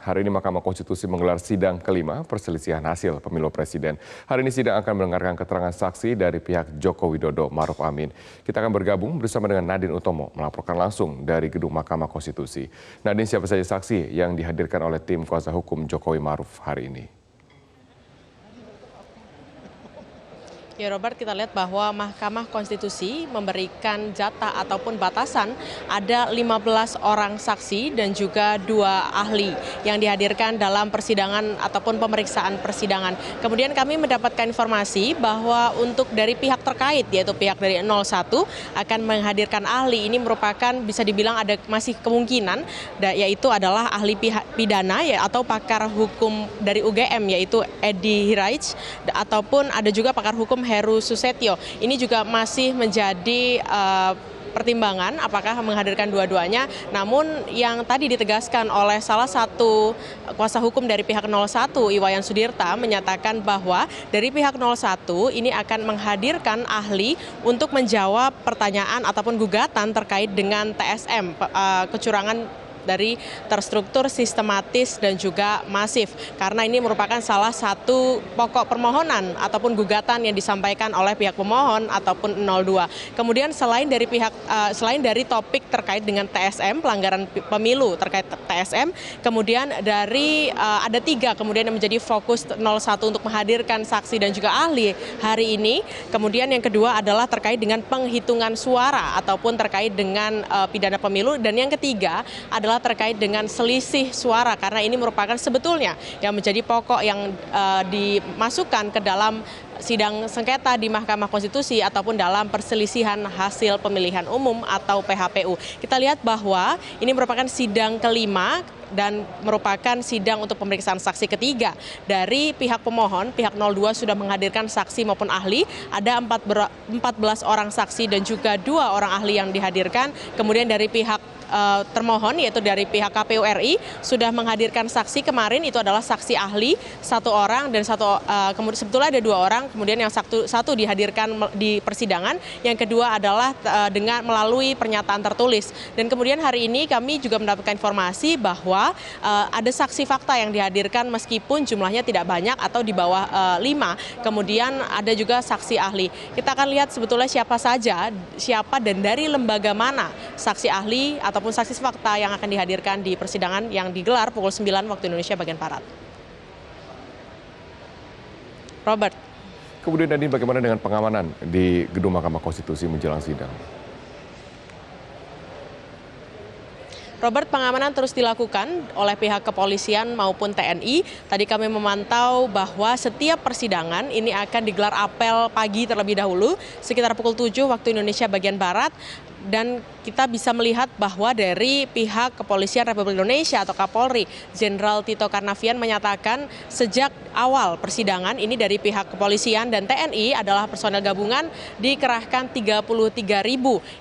Hari ini Mahkamah Konstitusi menggelar sidang kelima perselisihan hasil pemilu presiden. Hari ini sidang akan mendengarkan keterangan saksi dari pihak Joko Widodo Maruf Amin. Kita akan bergabung bersama dengan Nadine Utomo melaporkan langsung dari gedung Mahkamah Konstitusi. Nadine, siapa saja saksi yang dihadirkan oleh tim kuasa hukum Jokowi Maruf hari ini? Ya Robert, kita lihat bahwa Mahkamah Konstitusi memberikan jatah ataupun batasan ada 15 orang saksi dan juga 2 ahli yang dihadirkan dalam persidangan ataupun pemeriksaan persidangan. Kemudian kami mendapatkan informasi bahwa untuk dari pihak terkait yaitu pihak dari 01 akan menghadirkan ahli. Ini merupakan bisa dibilang ada masih kemungkinan yaitu adalah ahli pidana atau pakar hukum dari UGM yaitu Edi Hiraij ataupun ada juga pakar hukum Heru Susetio. Ini juga masih menjadi pertimbangan apakah menghadirkan dua-duanya. Namun yang tadi ditegaskan oleh salah satu kuasa hukum dari pihak 01, Iwayan Sudirta, menyatakan bahwa dari pihak 01 ini akan menghadirkan ahli untuk menjawab pertanyaan ataupun gugatan terkait dengan TSM, kecurangan dari terstruktur, sistematis, dan juga masif. Karena ini merupakan salah satu pokok permohonan ataupun gugatan yang disampaikan oleh pihak pemohon ataupun 02. Kemudian selain dari topik terkait dengan TSM, pelanggaran pemilu terkait TSM, kemudian dari ada 3 kemudian yang menjadi fokus 01 untuk menghadirkan saksi dan juga ahli hari ini. Kemudian yang kedua adalah terkait dengan penghitungan suara ataupun terkait dengan pidana pemilu. Dan yang ketiga adalah terkait dengan selisih suara, karena ini merupakan sebetulnya yang menjadi pokok yang dimasukkan ke dalam sidang sengketa di Mahkamah Konstitusi ataupun dalam perselisihan hasil pemilihan umum atau PHPU. Kita lihat bahwa ini merupakan sidang kelima dan merupakan sidang untuk pemeriksaan saksi ketiga. Dari pihak pemohon, pihak 02 sudah menghadirkan saksi maupun ahli, ada 14 orang saksi dan juga 2 orang ahli yang dihadirkan. Kemudian dari pihak termohon yaitu dari pihak KPU RI sudah menghadirkan saksi kemarin, itu adalah saksi ahli 1 orang dan kemudian sebetulnya ada 2 orang, kemudian yang satu dihadirkan di persidangan, yang kedua adalah dengan melalui pernyataan tertulis. Dan kemudian hari ini kami juga mendapatkan informasi bahwa ada saksi fakta yang dihadirkan meskipun jumlahnya tidak banyak atau di bawah 5. Kemudian ada juga saksi ahli. Kita akan lihat sebetulnya siapa dan dari lembaga mana saksi ahli ataupun saksi fakta yang akan dihadirkan di persidangan yang digelar pukul 9 waktu Indonesia bagian Barat. Robert. Kemudian Nadine, bagaimana dengan pengamanan di gedung Mahkamah Konstitusi menjelang sidang? Robert, pengamanan terus dilakukan oleh pihak kepolisian maupun TNI. Tadi kami memantau bahwa setiap persidangan ini akan digelar apel pagi terlebih dahulu, sekitar pukul 7 waktu Indonesia bagian Barat. Dan kita bisa melihat bahwa dari pihak Kepolisian Republik Indonesia atau Kapolri, Jenderal Tito Karnavian menyatakan sejak awal persidangan ini dari pihak kepolisian dan TNI adalah personel gabungan dikerahkan 33.000.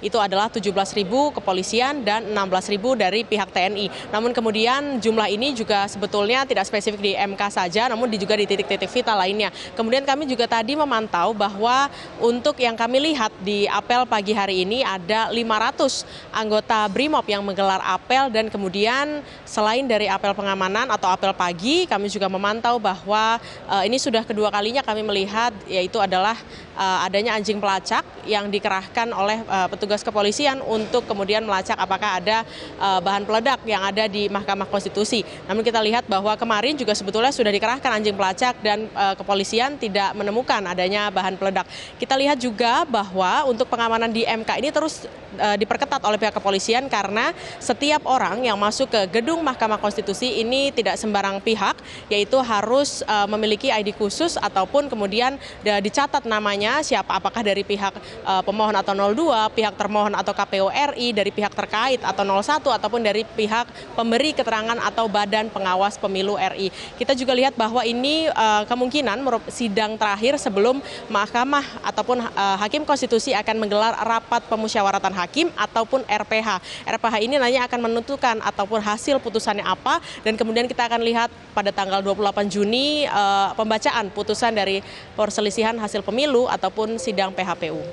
Itu adalah 17.000 kepolisian dan 16.000 dari pihak TNI. Namun kemudian jumlah ini juga sebetulnya tidak spesifik di MK saja, namun juga di titik-titik vital lainnya. Kemudian kami juga tadi memantau bahwa untuk yang kami lihat di apel pagi hari ini ada 500 anggota BRIMOB yang menggelar apel, dan kemudian selain dari apel pengamanan atau apel pagi, kami juga memantau bahwa ini sudah kedua kalinya kami melihat yaitu adalah adanya anjing pelacak yang dikerahkan oleh petugas kepolisian untuk kemudian melacak apakah ada bahan peledak yang ada di Mahkamah Konstitusi. Namun kita lihat bahwa kemarin juga sebetulnya sudah dikerahkan anjing pelacak dan kepolisian tidak menemukan adanya bahan peledak. Kita lihat juga bahwa untuk pengamanan di MK ini terus diperketat oleh pihak kepolisian karena setiap orang yang masuk ke gedung Mahkamah Konstitusi ini tidak sembarang pihak, yaitu harus memiliki ID khusus ataupun kemudian dicatat namanya siapa, apakah dari pihak pemohon atau 02, pihak termohon atau KPU RI, dari pihak terkait atau 01 ataupun dari pihak pemberi keterangan atau Badan Pengawas Pemilu RI. Kita juga lihat bahwa ini kemungkinan sidang terakhir sebelum Mahkamah ataupun Hakim Konstitusi akan menggelar rapat pemusyawaratan hakim ataupun RPH. RPH ini nanti akan menentukan ataupun hasil putusannya apa, dan kemudian kita akan lihat pada tanggal 28 Juni pembacaan putusan dari perselisihan hasil pemilu ataupun sidang PHPU.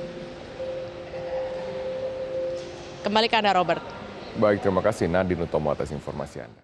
Kembali ke Anda, Robert. Baik, terima kasih Nadine Utomo atas informasi Anda.